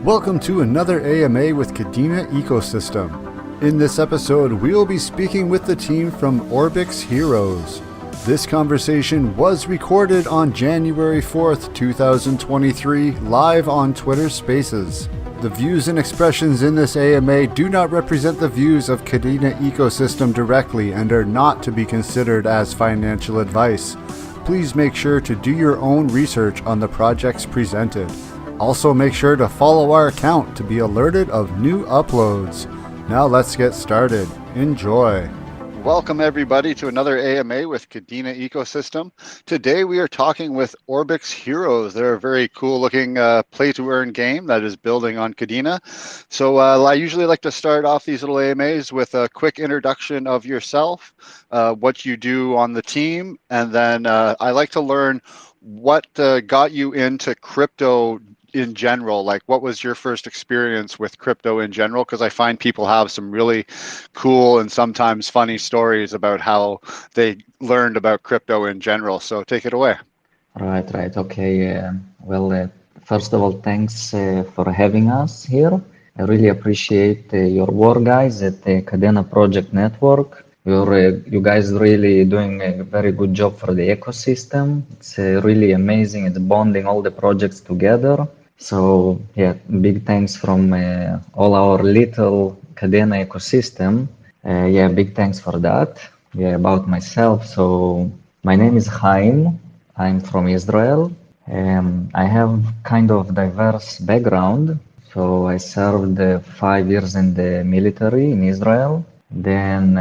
Welcome to another AMA with Kadena Ecosystem. In this episode, we will be speaking with the team from Orbix Heroes. This conversation was recorded on January 4th, 2023, live on Twitter Spaces. The views and expressions in this AMA do not represent the views of Kadena Ecosystem directly and are not to be considered as financial advice. Please make sure to do your own research on the projects presented. Also make sure to follow our account to be alerted of new uploads. Now let's get started. Enjoy. Welcome everybody to another AMA with Kadena Ecosystem. Today we are talking with Orbix Heroes. They're a very cool looking play-to-earn game that is building on Kadena. So I usually like to start off these little AMAs with a quick introduction of yourself, what you do on the team, and then I like to learn what got you into crypto in general. Like, what was your first experience with crypto in general? Because I find people have some really cool and sometimes funny stories about how they learned about crypto in general. So take it away. Right. Okay. First of all, thanks for having us here. I really appreciate your work, guys, at the Kadena Project Network. You guys really doing a very good job for the ecosystem. It's really amazing. It's bonding all the projects together. So yeah, big thanks from all our little Kadena ecosystem. Big thanks for that. About myself. So my name is Chaim. I'm from Israel. I have kind of diverse background. So I served 5 years in the military in Israel. Then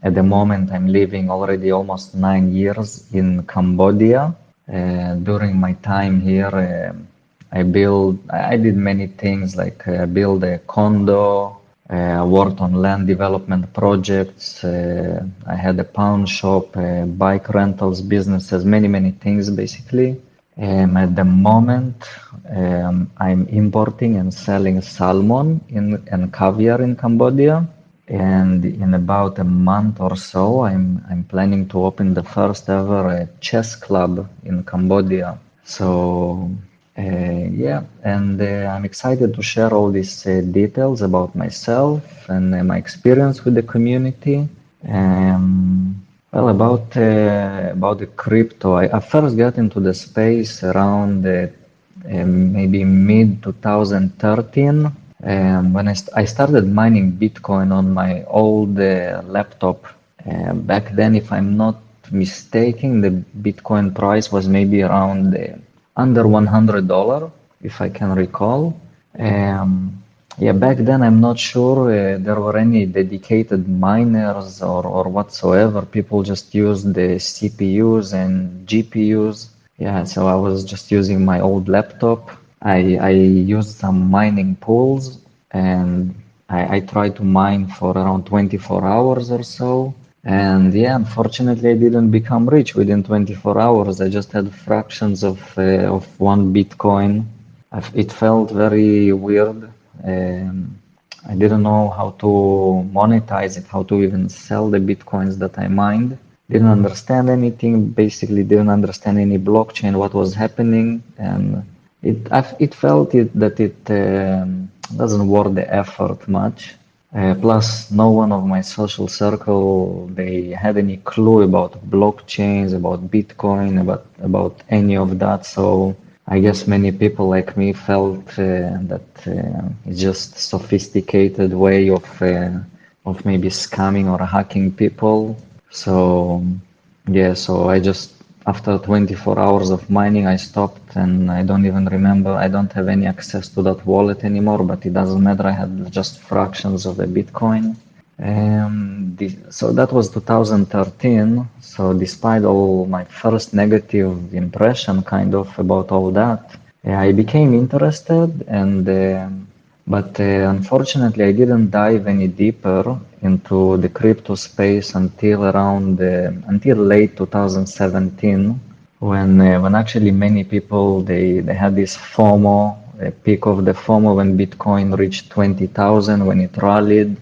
at the moment I'm living already almost 9 years in Cambodia. During my time here, I did many things like build a condo, worked on land development projects. I had a pawn shop, bike rentals businesses, many things basically. At the moment, I'm importing and selling salmon and caviar in Cambodia. And in about a month or so, I'm planning to open the first ever chess club in Cambodia. So I'm excited to share all these details about myself and my experience with the community. About the crypto, I first got into the space around maybe mid 2013 when I started mining Bitcoin on my old laptop. Back then, if I'm not mistaken, the Bitcoin price was maybe around under $100, if I can recall. Back then I'm not sure there were any dedicated miners or whatsoever. People just used the CPUs and GPUs. So I was just using my old laptop. I used some mining pools and I tried to mine for around 24 hours or so. And unfortunately, I didn't become rich within 24 hours. I just had fractions of 1 Bitcoin. It felt very weird. I didn't know how to monetize it, how to even sell the Bitcoins that I mined. Didn't understand anything, basically didn't understand any blockchain, what was happening. And it felt that it doesn't worth the effort much. Plus, no one of my social circle, they had any clue about blockchains, about Bitcoin, about any of that. So I guess many people like me felt that it's just sophisticated way of maybe scamming or hacking people. So I just, after 24 hours of mining, I stopped and I don't even remember. I don't have any access to that wallet anymore, but it doesn't matter. I had just fractions of a Bitcoin. So that was 2013. So despite all my first negative impression kind of about all that, I became interested but unfortunately I didn't dive any deeper into the crypto space until late 2017 when actually many people they had this FOMO, a peak of the FOMO when Bitcoin reached 20,000, when it rallied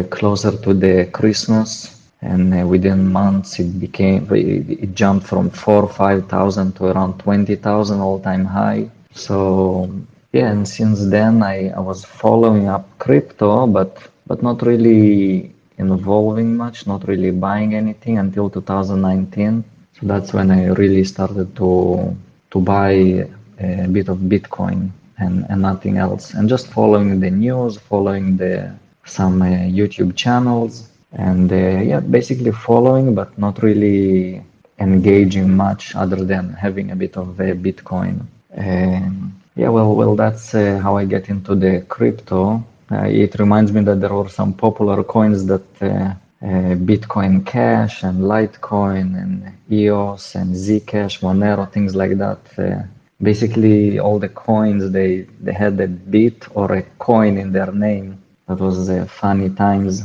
closer to the Christmas, and within months it jumped from 4,000 or 5,000 to around 20,000 all-time high. So Yeah, and since then I was following up crypto, but not really involving much, not really buying anything until 2019. So that's when I really started to buy a bit of Bitcoin and nothing else, and just following the news, following the some YouTube channels, and yeah, basically following, but not really engaging much other than having a bit of Bitcoin. Yeah, well, that's how I get into the crypto. It reminds me that there were some popular coins that Bitcoin Cash and Litecoin and EOS and Zcash, Monero, things like that. Basically, all the coins they had a bit or a coin in their name. That was funny times.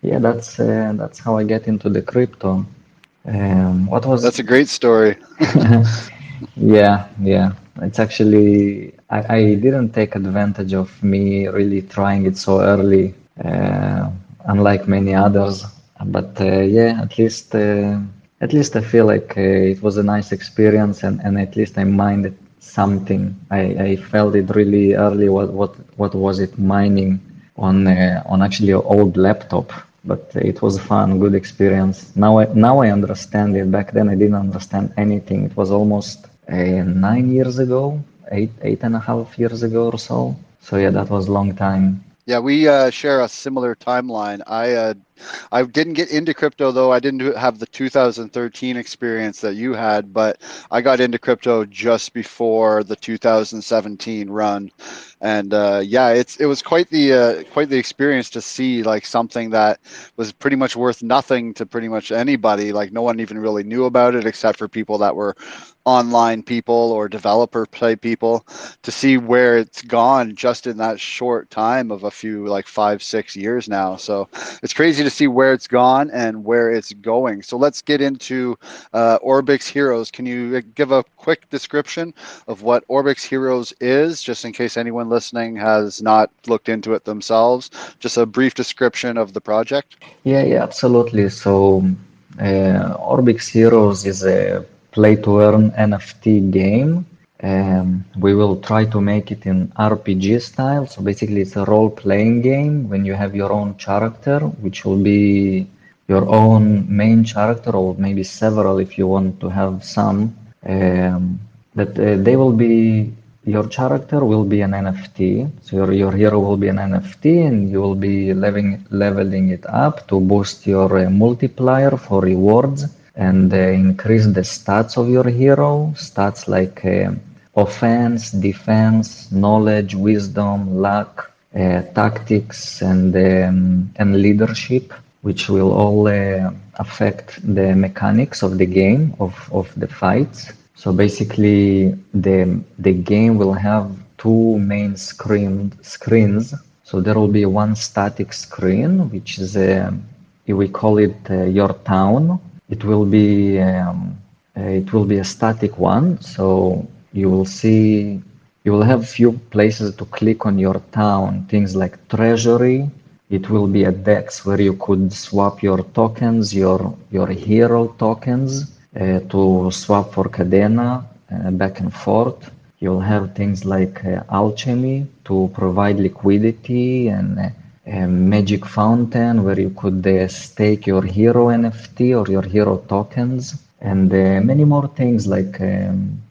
Yeah, that's how I get into the crypto. What was That's a great story. Yeah, yeah. It's actually, I didn't take advantage of me really trying it so early, unlike many others. But yeah, at least I feel like it was a nice experience, and at least I mined something. I felt it really early. What was it mining on actually an old laptop? But it was fun, good experience. Now I understand it. Back then I didn't understand anything. It was almost 9 years ago, 8.5 years ago or so. So yeah, that was a long time. Yeah, we share a similar timeline. I didn't get into crypto though. I didn't have the 2013 experience that you had, but I got into crypto just before the 2017 run, and yeah, it was quite the experience to see like something that was pretty much worth nothing to pretty much anybody. Like no one even really knew about it except for people that were online people or developer play people, to see where it's gone just in that short time of a few like 5 6 years now. So it's crazy to see where it's gone and where it's going. So let's get into Orbix Heroes. Can you give a quick description of what Orbix Heroes is, just in case anyone listening has not looked into it themselves? Just a brief description of the project. Yeah, absolutely. So, Orbix Heroes is a play-to-earn NFT game. We will try to make it in RPG style. So basically, it's a role-playing game when you have your own character, which will be your own main character, or maybe several if you want to have some. That they will be your character will be an NFT. So your hero will be an NFT, and you will be leveling it up to boost your multiplier for rewards and increase the stats of your hero. Stats like offense, defense, knowledge, wisdom, luck, tactics, and leadership, which will all affect the mechanics of the game of the fights. So basically, the game will have two main screens. So there will be one static screen, which is we call it your town. It will be a static one. So you will see you will have few places to click on your town. Things like treasury. It will be a DEX where you could swap your tokens, your hero tokens, to swap for Kadena back and forth. You'll have things like alchemy to provide liquidity, and a magic fountain where you could stake your hero NFT or your hero tokens, and many more things. Like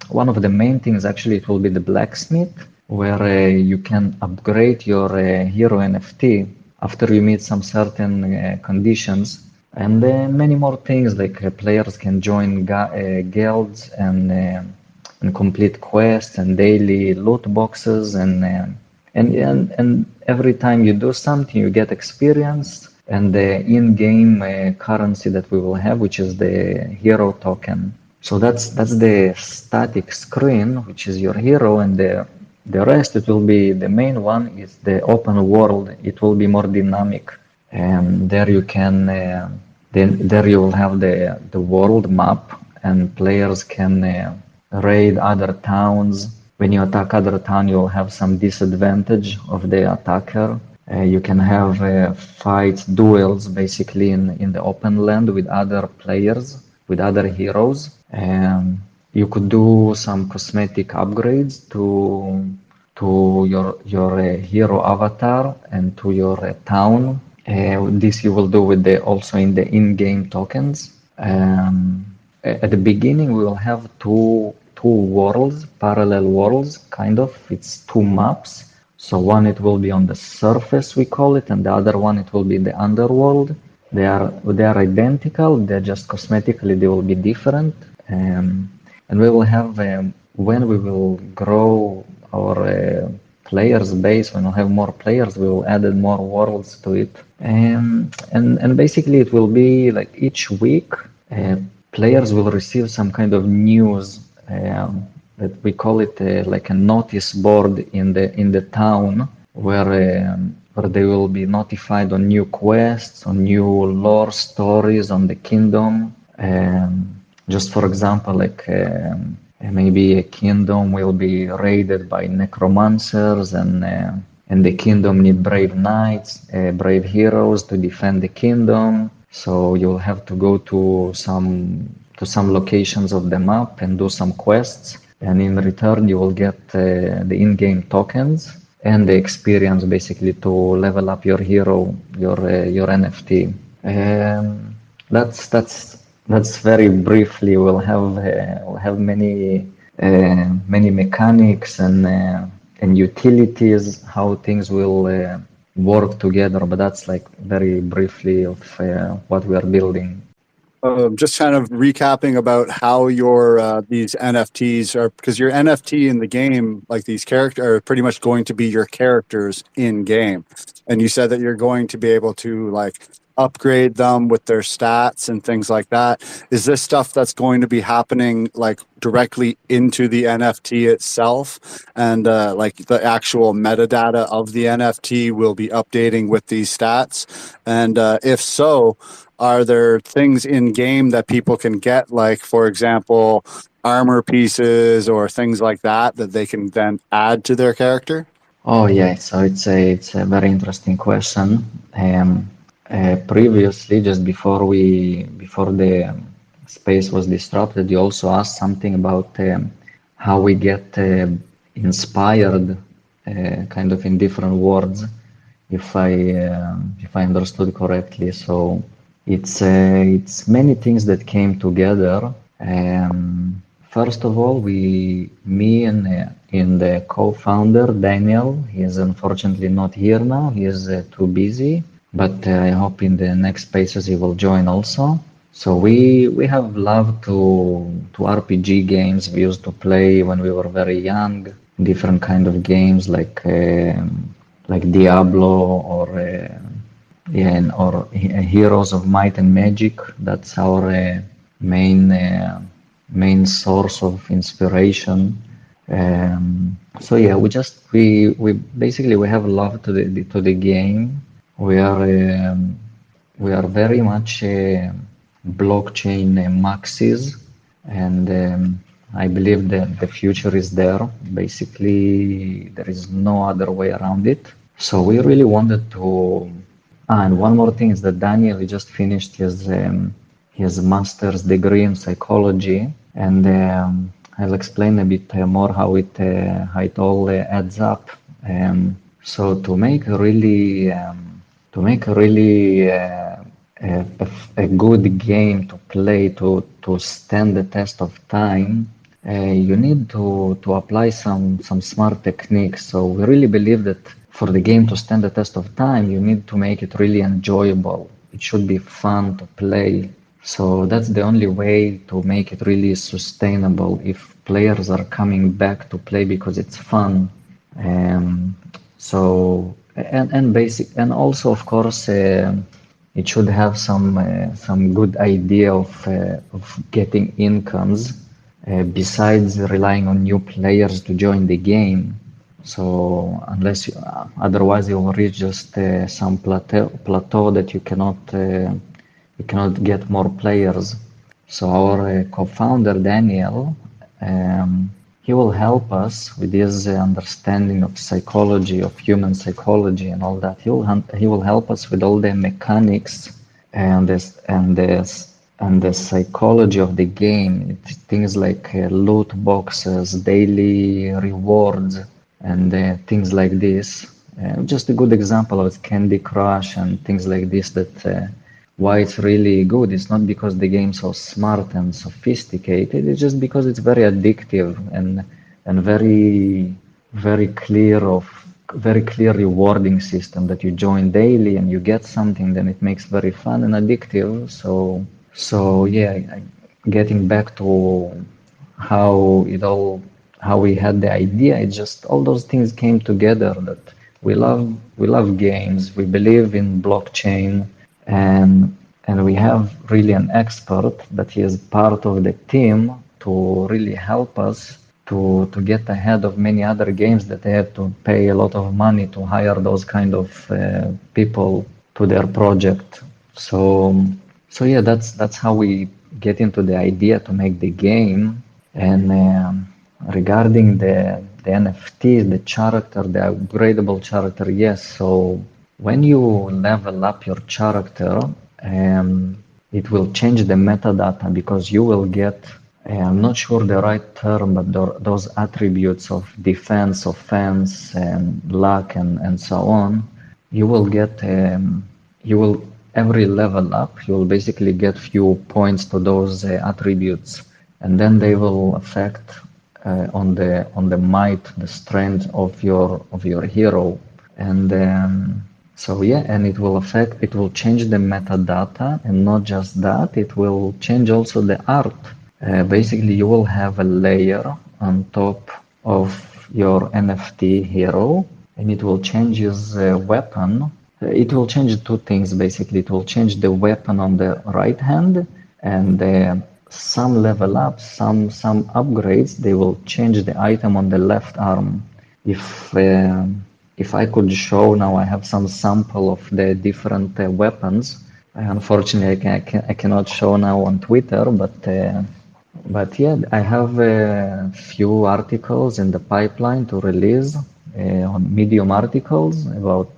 one of the main things, actually, it will be the blacksmith, where you can upgrade your hero NFT after you meet some certain conditions. And many more things, like players can join guilds and complete quests and daily loot boxes, and every time you do something, you get experience and the in-game currency that we will have, which is the hero token. So that's the static screen, which is your hero, and the rest, it will be the main one is the open world. It will be more dynamic, and there you can then there you will have the world map, and players can raid other towns. When you attack other town, you'll have some disadvantage of the attacker. You can have fights, duels, basically in the open land with other players, with other heroes. you could do some cosmetic upgrades to your hero avatar and to your town. This you will do with the also in the in-game tokens. At the beginning, we will have two worlds, parallel worlds, kind of. It's two maps. So one it will be on the surface, we call it, and the other one it will be the underworld. They are identical. They're just cosmetically they will be different. And we will have when we will grow our players base, when we have more players, we will add more worlds to it. And basically it will be like each week players will receive some kind of news that we call it like a notice board in the town where they will be notified on new quests, on new lore stories on the kingdom. Just for example, like maybe a kingdom will be raided by necromancers, and the kingdom need brave knights, brave heroes to defend the kingdom. So you'll have to go to some locations of the map and do some quests, and in return you will get the in-game tokens and the experience basically to level up your hero, your NFT. That's very briefly. We'll have many mechanics and utilities, how things will work together. But that's like very briefly of what we are building. Just kind of recapping about how your these NFTs are, because your NFT in the game, like these characters, are pretty much going to be your characters in game, and you said that you're going to be able to like upgrade them with their stats and things like that. Is this stuff that's going to be happening like directly into the NFT itself, and like the actual metadata of the NFT will be updating with these stats? And if so, are there things in game that people can get, like, for example, armor pieces or things like that they can then add to their character? Oh yeah, so it's a very interesting question. Previously, just before the space was disrupted, you also asked something about how we get inspired, kind of in different words, if I understood correctly. So it's many things that came together. First of all, me and the co-founder Daniel, he is unfortunately not here now. He is too busy, but I hope in the next spaces he will join also. So we have loved to RPG games. We used to play when we were very young, different kind of games like Diablo or Heroes of Might and Magic. That's our main source of inspiration. So yeah, we basically we have love to the game. We are very much blockchain maxis, and I believe that the future is there. Basically, there is no other way around it. So we really wanted to. And one more thing is that Daniel he just finished his master's degree in psychology, and I'll explain a bit more how it all adds up. So to make a really a good game to play to stand the test of time, you need to apply some smart techniques. So we really believe that for the game to stand the test of time, you need to make it really enjoyable. It should be fun to play. So that's the only way to make it really sustainable. If players are coming back to play because it's fun, so and also of course it should have some good idea of getting incomes besides relying on new players to join the game. So otherwise you will reach just some plateau that you cannot get more players. So our co-founder Daniel, he will help us with his understanding of psychology, of human psychology, and all that. He will help us with all the mechanics and and the psychology of the game. It's things like loot boxes, daily rewards, and things like this. Just a good example of Candy Crush and things like this. That why it's really good. It's not because the game's so smart and sophisticated. It's just because it's very addictive and very very clear rewarding system that you join daily and you get something, then it makes very fun and addictive. So yeah, getting back to how it all, how we had the idea, it just all those things came together. That we love games, we believe in blockchain, and we have really an expert that he is part of the team to really help us to get ahead of many other games that they have to pay a lot of money to hire those kind of people to their project. So yeah, that's how we get into the idea to make the game. And regarding the NFTs, the character, the upgradable character, yes. So when you level up your character, it will change the metadata because you will get, I'm not sure the right term, but those attributes of defense, offense, and luck, and so on. You will get, you will every level up, you will basically get few points to those attributes, and then they will affect on the might, the strength of your hero, and so yeah, and it will affect, it will change the metadata, and not just that, it will change also the art. Basically, you will have a layer on top of your NFT hero, and it will change his weapon. It will change two things basically. It will change the weapon on the right hand, and some level up, some upgrades, they will change the item on the left arm. If I could show now, I have some sample of the different weapons. Unfortunately, I cannot show now on Twitter, but yeah, I have a few articles in the pipeline to release on Medium articles about.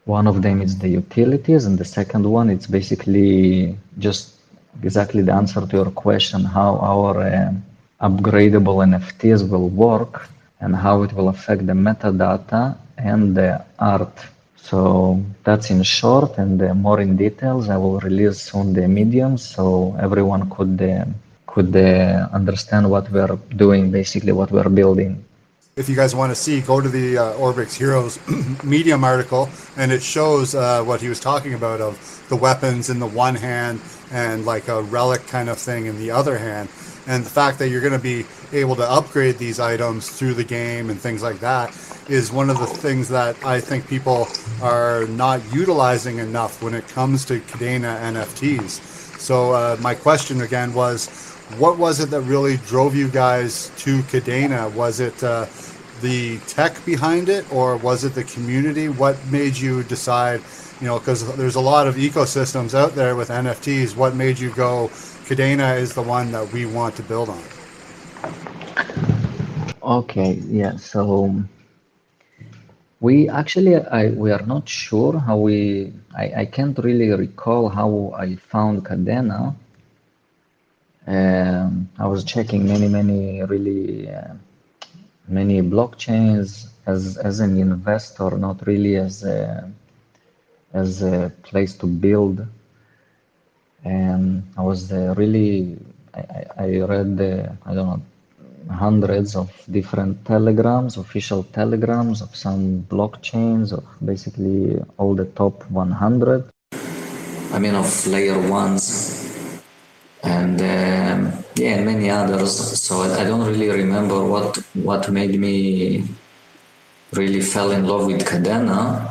One of them is the utilities, and the second one it's basically just exactly the answer to your question: how our upgradable NFTs will work and how it will affect the metadata and the art. So that's in short, and more in details I will release soon the Medium, so everyone could understand what we're doing, basically what we're building. If you guys want to see, go to the Orbix Heroes Medium article, and it shows what he was talking about of the weapons in the one hand and like a relic kind of thing in the other hand. And the fact that you're going to be able to upgrade these items through the game and things like that is one of the things that I think people are not utilizing enough when it comes to Kadena NFTs. So my question again was, what was it that really drove you guys to Kadena? Was it the tech behind it, or was it the community? What made you decide, because there's a lot of ecosystems out there with NFTs, what made you go, Kadena is the one that we want to build on? Okay, yeah, so we actually, we are not sure how I can't really recall how I found Kadena. I was checking many blockchains as an investor, not really as a place to build. And I was I read I don't know, hundreds of different telegrams, official telegrams of some blockchains, of basically all the top 100. I mean, of layer ones. And yeah, and many others. So I don't really remember what made me really fell in love with Kadena,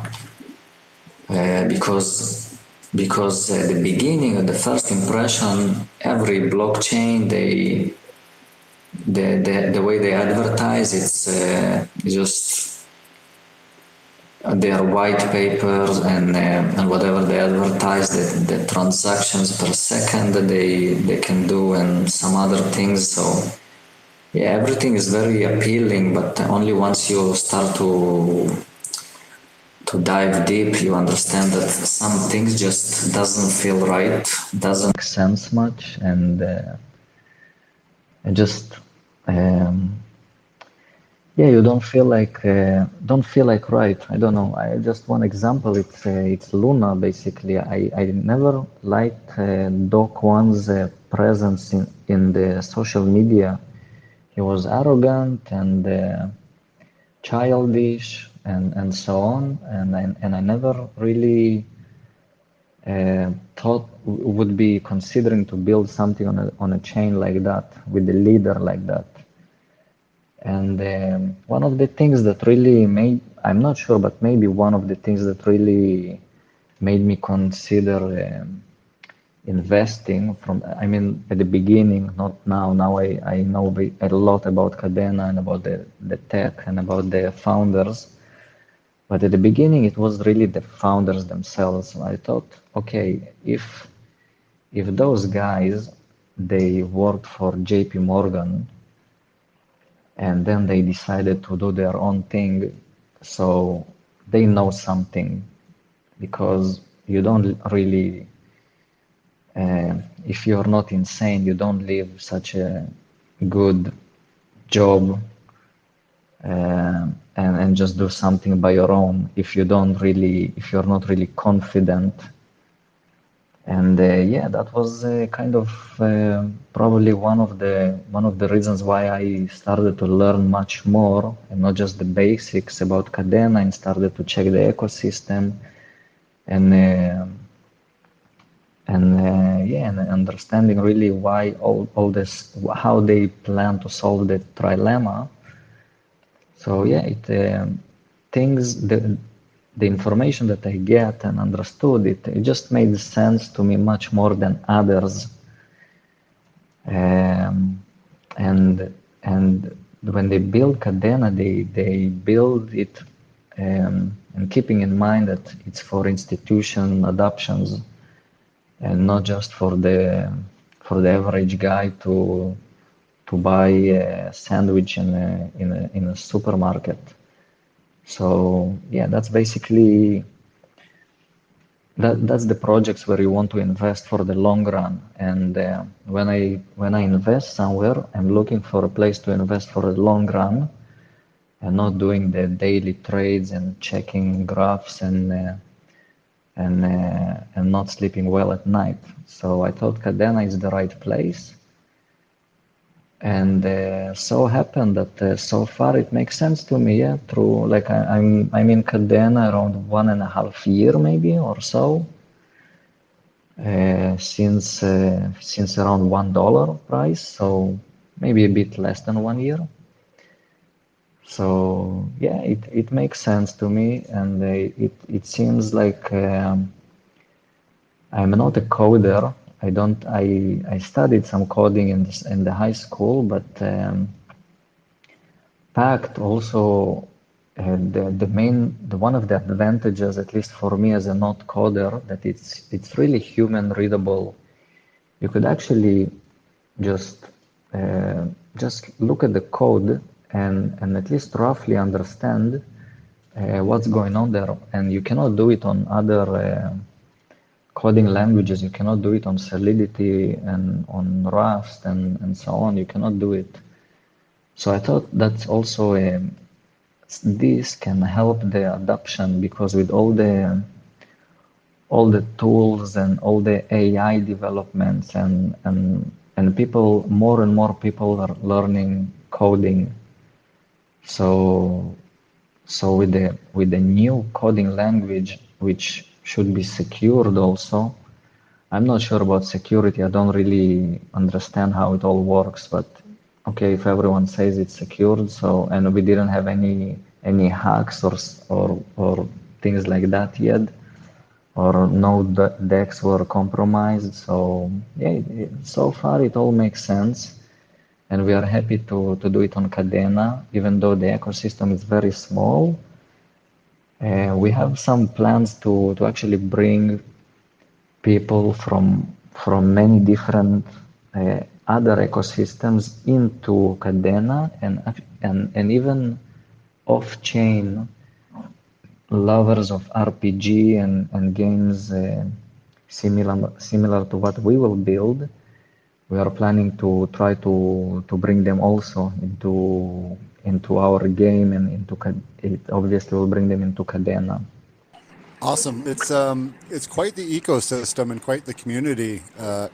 because at the beginning, at the first impression, every blockchain, the way they advertise, it's just their white papers and whatever they advertise, the transactions per second that they can do, and some other things. So yeah, everything is very appealing, but only once you start to dive deep, you understand that some things just doesn't feel right, doesn't make sense much, and it just um, yeah, you don't feel like right. I don't know. I just one example. It's Luna basically. I never liked Doc One's presence in the social media. He was arrogant and childish and so on. And I never really thought would be considering to build something on a chain like that with a leader like that. And one of the things that really made, I'm not sure, but maybe one of the things that really made me consider investing from, I mean, at the beginning, not now. Now I know a lot about Kadena and about the tech and about the founders. But at the beginning, it was really the founders themselves. I thought, okay, if those guys, they worked for JP Morgan, and then they decided to do their own thing, so they know something, because you don't really if you're not insane, you don't leave such a good job and just do something by your own if if you're not really confident. And yeah, that was kind of probably one of the reasons why I started to learn much more, and not just the basics about Kadena, and started to check the ecosystem and yeah, and understanding really why all this, how they plan to solve the trilemma. So yeah, the information that I get and understood, it just made sense to me much more than others. And when they build Kadena, they build it and keeping in mind that it's for institution adoptions and not just for the average guy to buy a sandwich in a supermarket. So yeah, that's basically that's the projects where you want to invest for the long run. And when I invest somewhere, I'm looking for a place to invest for the long run, and not doing the daily trades and checking graphs and not sleeping well at night. So I thought Kadena is the right place. And so happened that so far it makes sense to me. Yeah, through like I'm in Kadena around 1.5 years maybe or so, since around $1 price, so maybe a bit less than 1 year. So yeah, it makes sense to me, and it seems like I'm not a coder. I don't. I studied some coding in the high school, but Pact also the one of the advantages, at least for me as a not coder, that it's really human readable. You could actually just look at the code and at least roughly understand what's going on there, and you cannot do it on other coding languages. You cannot do it on Solidity and on Rust and so on. You cannot do it. So I thought that's also this can help the adoption, because with all the tools and all the AI developments and people, more and more people are learning coding. So with the new coding language, which should be secured also. I'm not sure about security. I don't really understand how it all works, but okay, if everyone says it's secured, so, and we didn't have any hacks or things like that yet, or no decks were compromised. So yeah, so far it all makes sense, and we are happy to do it on Kadena, even though the ecosystem is very small. We have some plans to actually bring people from many different other ecosystems into Kadena and even off chain, lovers of RPG and games similar to what we will build, we are planning to try to bring them also into our game and it obviously will bring them into Kadena. Awesome. It's quite the ecosystem and quite the community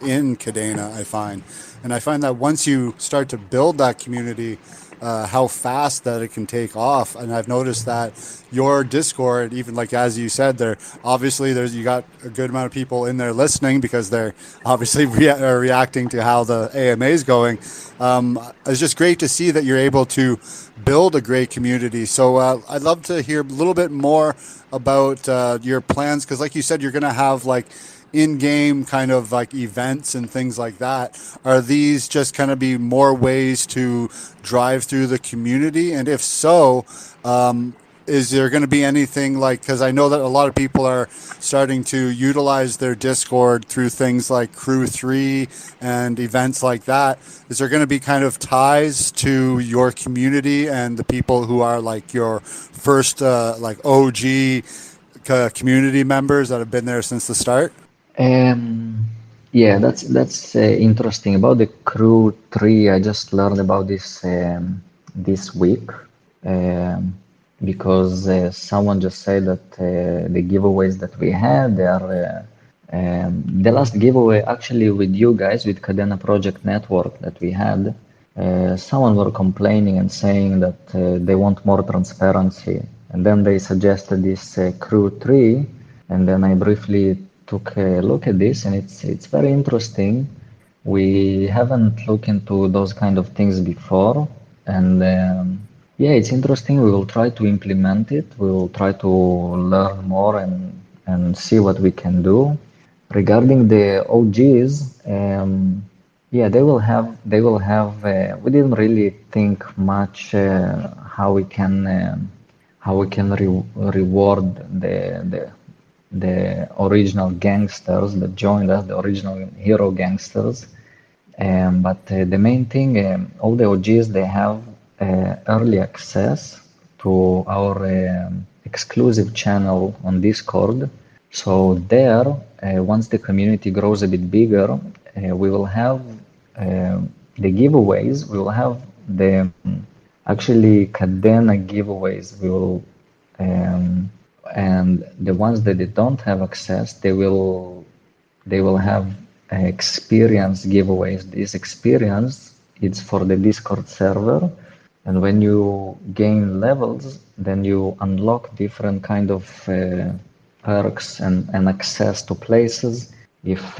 in Kadena, I find. And I find that once you start to build that community, how fast that it can take off. And I've noticed that your Discord, even like as you said, there obviously there's you got a good amount of people in there listening because they're obviously are reacting to how the AMA is going. It's just great to see that you're able to build a great community. So I'd love to hear a little bit more about your plans because, like you said, you're going to have like in-game kind of like events and things like that. Are these just kind of be more ways to drive through the community? And if so, is there going to be anything like, because I know that a lot of people are starting to utilize their Discord through things like Crew 3 and events like that. Is there going to be kind of ties to your community and the people who are like your first like OG community members that have been there since the start? Um, yeah, that's interesting about the Crew 3. I just learned about this this week um, because someone just said that the giveaways that we had, they are the last giveaway actually with you guys with Kadena Project Network that we had. Someone were complaining and saying that they want more transparency, and then they suggested this Crew 3, and then I briefly took a look at this, and it's very interesting. We haven't looked into those kind of things before, and yeah, it's interesting. We will try to implement it. We will try to learn more and see what we can do. Regarding the OGs, yeah, they will have. We didn't really think much how we can reward the original gangsters that joined us, the original hero gangsters. But the main thing, all the OGs, they have early access to our exclusive channel on Discord. So there, once the community grows a bit bigger, we will have the giveaways. We will have the actually Kadena giveaways. We will and the ones that they don't have access, they will have experience giveaways. This experience is for the Discord server, and when you gain levels, then you unlock different kind of perks and access to places. If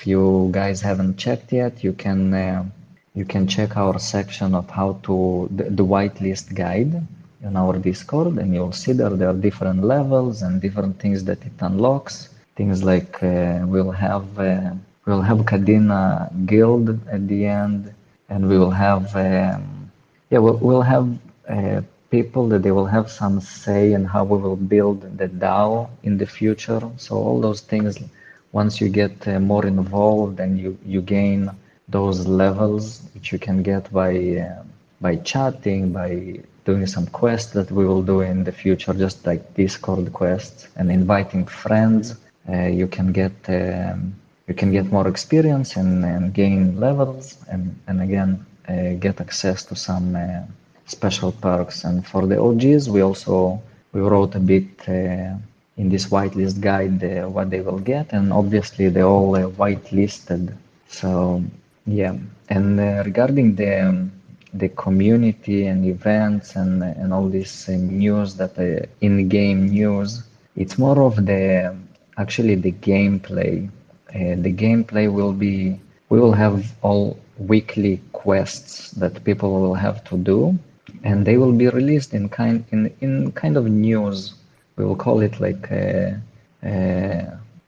you guys haven't checked yet, you can check our section of how to the whitelist guide in our Discord, and you'll see there are different levels and different things that it unlocks. Things like we'll have Kadena Guild at the end, and we will have yeah we'll have people that they will have some say in how we will build the DAO in the future. So all those things, once you get more involved and you gain those levels, which you can get by chatting, by doing some quests that we will do in the future, just like Discord quests and inviting friends. You can get more experience and gain levels and again get access to some special perks. And for the OGs, we wrote a bit in this whitelist guide what they will get, and obviously they're all whitelisted. So yeah, and regarding the community and events and all this news that in-game news, it's more of the actually the gameplay. The gameplay will be we will have all weekly quests that people will have to do, and they will be released in kind of news. We will call it like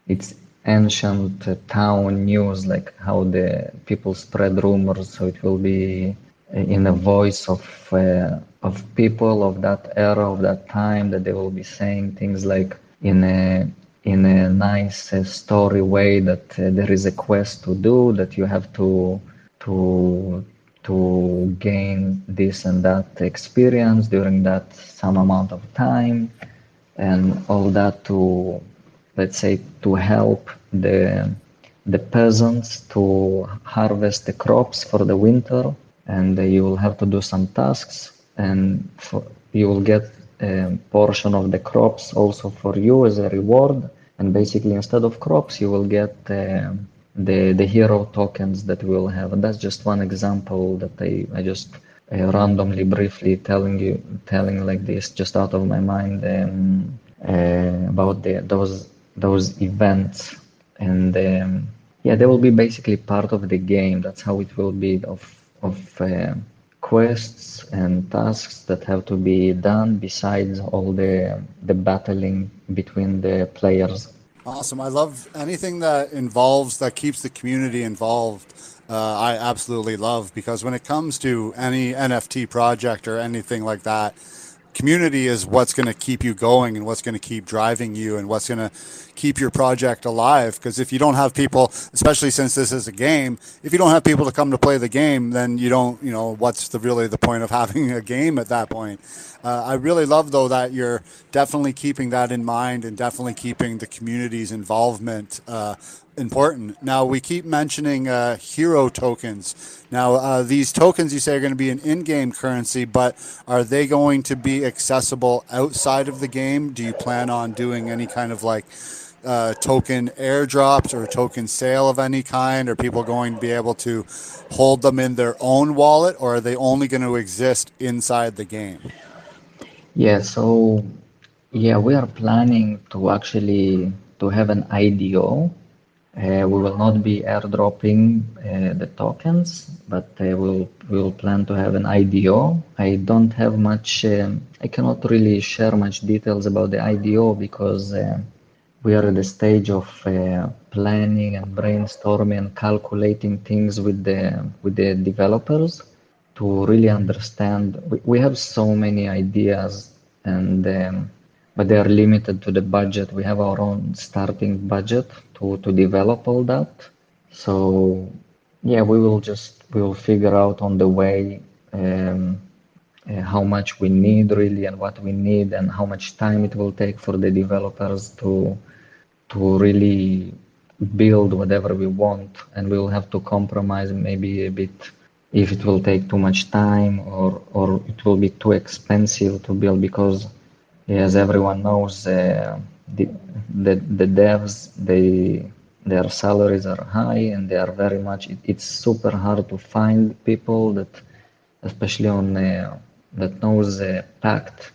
it's ancient town news, like how the people spread rumors. So it will be in a voice of people of that era, of that time, that they will be saying things like in a nice story way that there is a quest to do, that you have to to gain this and that experience during that some amount of time, and all that to, let's say, to help the peasants to harvest the crops for the winter. And you will have to do some tasks, and you will get a portion of the crops also for you as a reward. And basically, instead of crops, you will get the hero tokens that we will have. And that's just one example that I just randomly, briefly telling like this, just out of my mind, about those events. And yeah, they will be basically part of the game. That's how it will be, of quests and tasks that have to be done besides all the battling between the players. Awesome. I love anything that involves, that keeps the community involved. I absolutely love, because when it comes to any NFT project or anything like that, community is what's going to keep you going and what's going to keep driving you and what's going to keep your project alive. Because if you don't have people, especially since this is a game, if you don't have people to come to play the game, then you don't, what's really the point of having a game at that point? I really love, though, that you're definitely keeping that in mind and definitely keeping the community's involvement important. Now, we keep mentioning hero tokens. Now, these tokens, you say, are going to be an in-game currency, but are they going to be accessible outside of the game? Do you plan on doing any kind of token airdrops or token sale of any kind? Are people going to be able to hold them in their own wallet, or are they only going to exist inside the game? Yeah, so yeah, we are planning to actually to have an IDO. We will not be airdropping the tokens, but we will plan to have an IDO. I don't have much. I cannot really share much details about the IDO because we are at the stage of planning and brainstorming and calculating things with the developers to really understand. We have so many ideas, and but they are limited to the budget. We have our own starting budget to develop all that. So yeah, we will figure out on the way how much we need really and what we need and how much time it will take for the developers to really build whatever we want, and we will have to compromise maybe a bit if it will take too much time or it will be too expensive to build, because as everyone knows, the, the devs, their salaries are high, and they are very much, it's super hard to find people that, especially on that knows Pact.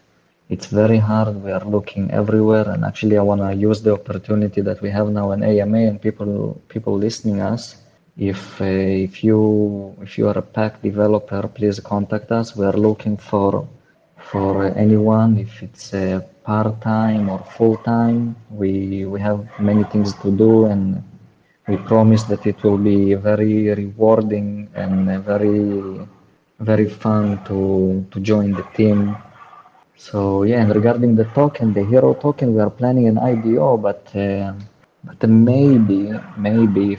It's very hard. We are looking everywhere, and actually, I want to use the opportunity that we have now an AMA and people listening us. If you are a Pact developer, please contact us. We are looking for anyone. If it's part-time or full-time, we have many things to do, and we promise that it will be very rewarding and very fun to join the team. So yeah, and regarding the token, the hero token, we are planning an IDO, but maybe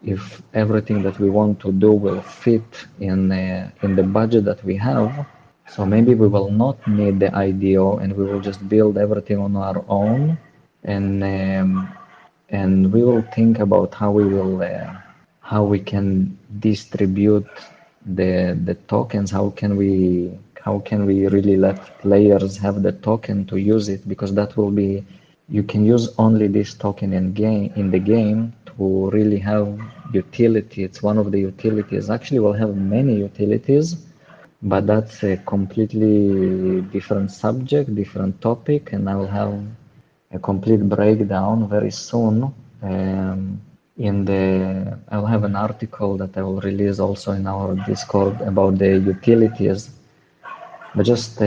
if everything that we want to do will fit in the budget that we have, so maybe we will not need the IDO, and we will just build everything on our own, and um, and we will think about how we can distribute the tokens. How can we really let players have the token to use it, because that will be, you can use only this token in the game to really have utility. It's one of the utilities. Actually, we'll have many utilities, but that's a completely different subject, different topic, and I will have a complete breakdown very soon. I'll have an article that I will release also in our Discord about the utilities. But just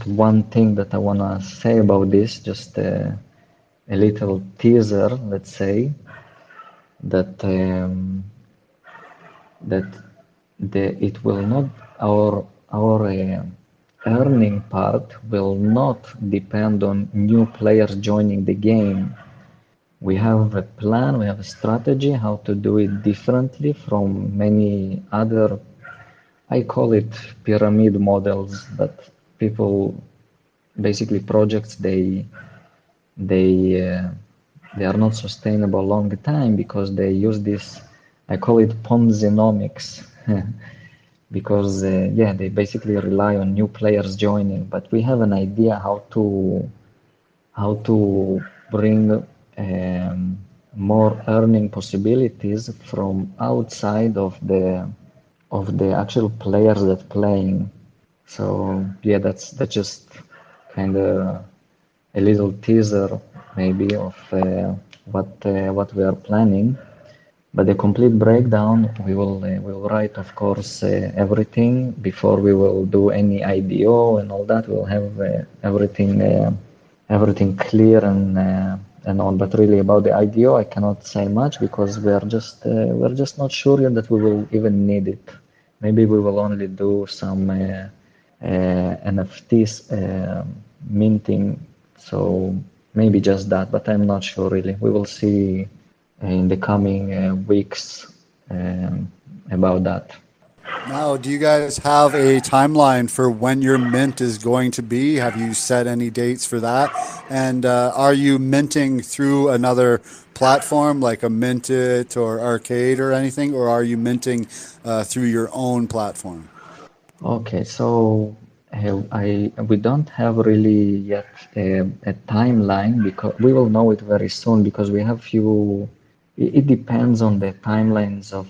one thing that I wanna say about this, just a little teaser, let's say, that that it will not, our earning part will not depend on new players joining the game. we have a plan, we have a strategy how to do it differently from many other, I call it pyramid models that people, basically projects, they uh, they are not sustainable long time because they use this, I call it Ponzinomics, because yeah, they basically rely on new players joining, but we have an idea how to bring more earning possibilities from outside of the actual players that playing. So yeah, that's just kind of a little teaser maybe of what we are planning. But the complete breakdown, we will write, of course, everything before we will do any IDO and all that. We'll have everything clear and all. But really about the IDO, I cannot say much because we're just not sure yet that we will even need it. Maybe we will only do some NFTs minting, so maybe just that. But I'm not sure really. We will see in the coming weeks about that. Now, do you guys have a timeline for when your mint is going to be? Have you set any dates for that? And are you minting through another platform like a Mintit or Arcade or anything, or are you minting through your own platform? Okay, so I we don't have really yet a timeline because we will know it very soon because we have few. It depends on the timelines of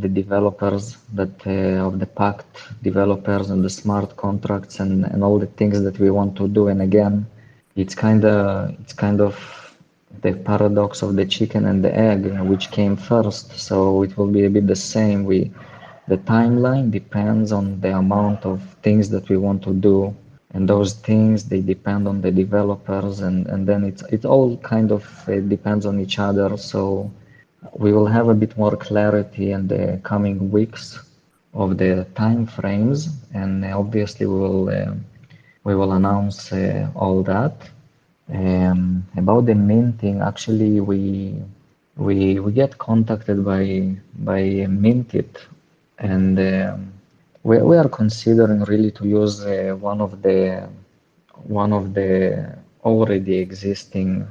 the developers that of the pact developers and the smart contracts and all the things that we want to do. And again, it's kind of the paradox of the chicken and the egg, which came first. So it will be a bit the same. The timeline depends on the amount of things that we want to do, and those things they depend on the developers, and then it all kind of depends on each other. So we will have a bit more clarity in the coming weeks of the time frames, and obviously we will announce all that. About the minting, actually, we get contacted by Mintit, and we are considering really to use one of the already existing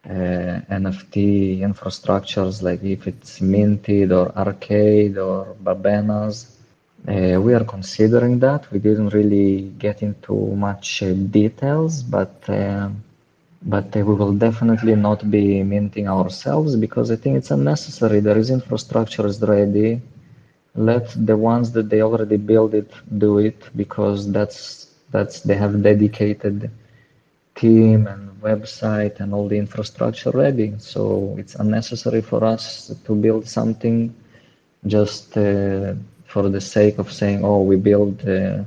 NFT infrastructures, like if it's Minted or Arcade or Babenas. We are considering that. We didn't really get into much details, but we will definitely not be minting ourselves because I think it's unnecessary. There is infrastructure is ready. Let the ones that they already build it do it because that's they have dedicated team and website and all the infrastructure ready. So it's unnecessary for us to build something just for the sake of saying, oh, we built a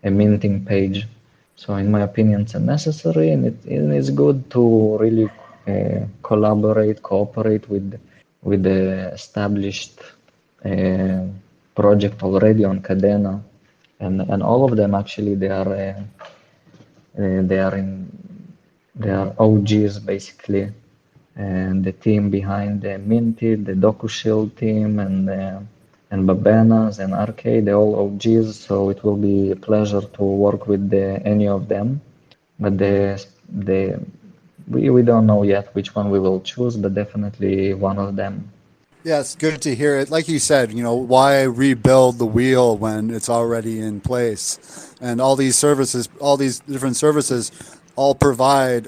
minting page. So in my opinion, it's unnecessary, and it's good to really cooperate with the established uh, project already on Kadena, and all of them actually they are in they are OGs basically, and the team behind the Minted, the DocuShield team, and Babenas and Arcade, they're all OGs. So it will be a pleasure to work with any of them. But we don't know yet which one we will choose, but definitely one of them. Yeah, it's good to hear it. Like you said, why rebuild the wheel when it's already in place? And all these services, all these different services, all provide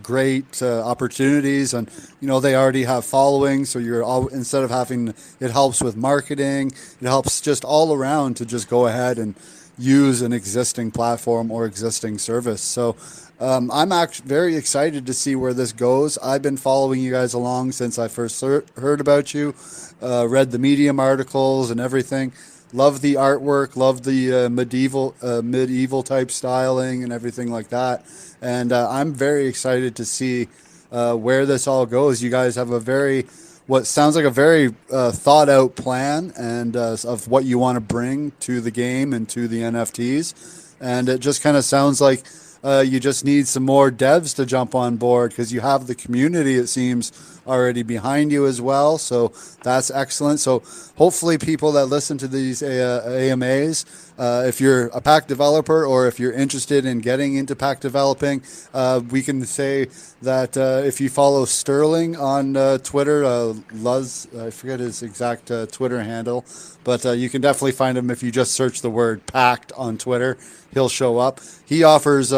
great opportunities, and they already have following. So you're all instead of having it helps with marketing, it helps just all around to just go ahead and use an existing platform or existing service. So I'm actually very excited to see where this goes. I've been following you guys along since I first heard about you, read the Medium articles and everything. Love the artwork, love the medieval type styling and everything like that. And I'm very excited to see where this all goes. You guys have a very what sounds like a very thought out plan and of what you want to bring to the game and to the NFTs. And it just kind of sounds like you just need some more devs to jump on board because you have the community, it seems, already behind you as well. So that's excellent. So hopefully people that listen to these AMAs, if you're a pack developer or if you're interested in getting into pack developing, we can say that if you follow Sterling on Twitter, Luz, I forget his exact Twitter handle, but you can definitely find him if you just search the word packed on Twitter. He'll show up. He offers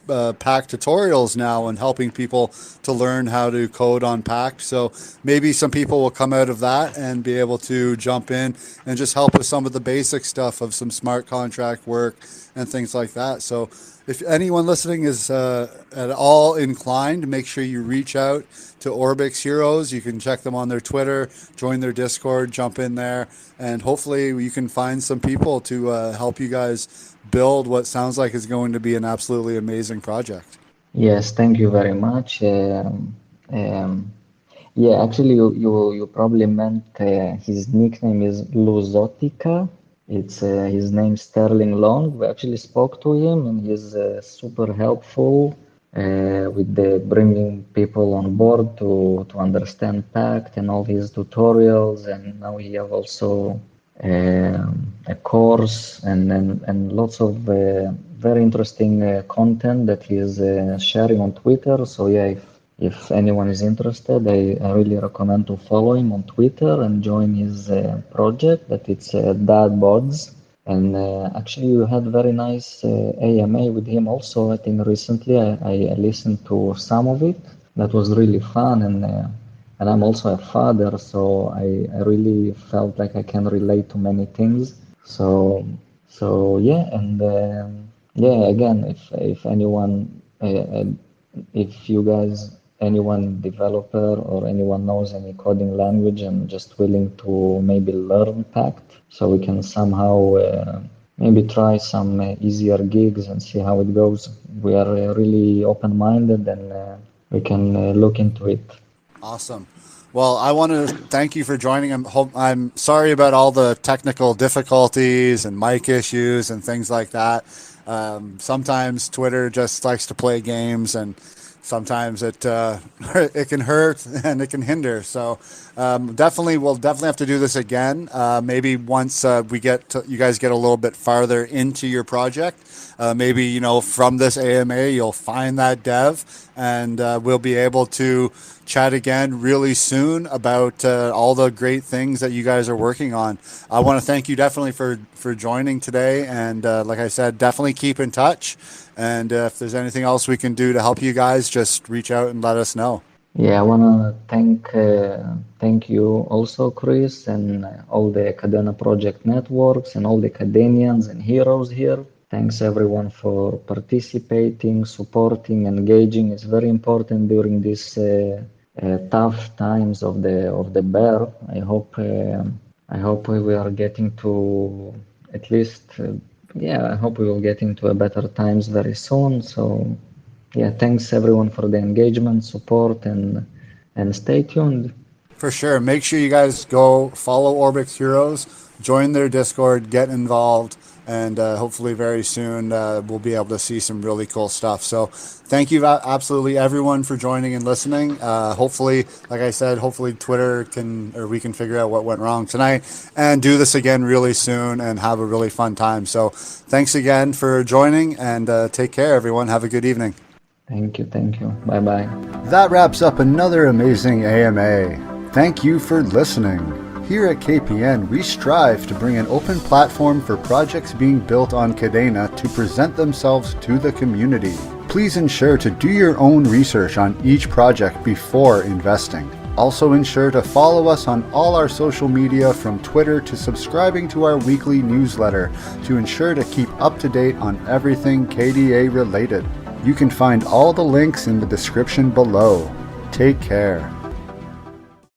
Pact tutorials now and helping people to learn how to code on Pact. So maybe some people will come out of that and be able to jump in and just help with some of the basic stuff of some smart contract work and things like that. So if anyone listening is at all inclined, make sure you reach out to Orbix Heroes. You can check them on their Twitter, join their Discord, jump in there, and hopefully you can find some people to help you guys build what sounds like is going to be an absolutely amazing project. Yes, thank you very much. Yeah, actually, you probably meant his nickname is Luzotica. It's his name Sterling Long. We actually spoke to him, and he's super helpful with the bringing people on board to understand Pact and all his tutorials. And now he have also a course and lots of very interesting content that he is sharing on Twitter. So yeah, if anyone is interested, I really recommend to follow him on Twitter and join his project that it's Dad Bods. And actually, you had very nice AMA with him also. I think recently I listened to some of it. That was really fun, and I'm also a father, so I really felt like I can relate to many things. So yeah, and yeah, again, if anyone, if you guys, anyone developer or anyone knows any coding language and just willing to maybe learn Pact, so we can somehow maybe try some easier gigs and see how it goes. We are really open-minded and we can look into it. Awesome. Well, I want to thank you for joining. I'm sorry about all the technical difficulties and mic issues and things like that. Sometimes Twitter just likes to play games, and sometimes it can hurt and it can hinder. So we'll definitely have to do this again. Maybe once you guys get a little bit farther into your project. Maybe from this AMA you'll find that dev, and we'll be able to chat again really soon about all the great things that you guys are working on. I want to thank you definitely for joining today, and like I said, definitely keep in touch. And if there's anything else we can do to help you guys, just reach out and let us know. Yeah, I wanna thank you also, Chris, and all the Kadena project networks and all the Kadenians and heroes here. Thanks everyone for participating, supporting, engaging. It's very important during these tough times of the bear. I hope we are getting to at least. I hope we will get into a better times very soon. So, yeah, thanks everyone for the engagement, support, and stay tuned. For sure. Make sure you guys go follow Orbix Heroes, join their Discord, get involved, and hopefully very soon we'll be able to see some really cool stuff. So thank you absolutely everyone for joining and listening. Hopefully, like I said, hopefully Twitter we can figure out what went wrong tonight and do this again really soon and have a really fun time. So thanks again for joining, and take care everyone. Have a good evening. Thank you. Bye-bye. That wraps up another amazing AMA. Thank you for listening. Here at KPN, we strive to bring an open platform for projects being built on Kadena to present themselves to the community. Please ensure to do your own research on each project before investing. Also ensure to follow us on all our social media, from Twitter to subscribing to our weekly newsletter, to ensure to keep up to date on everything KDA related. You can find all the links in the description below. Take care.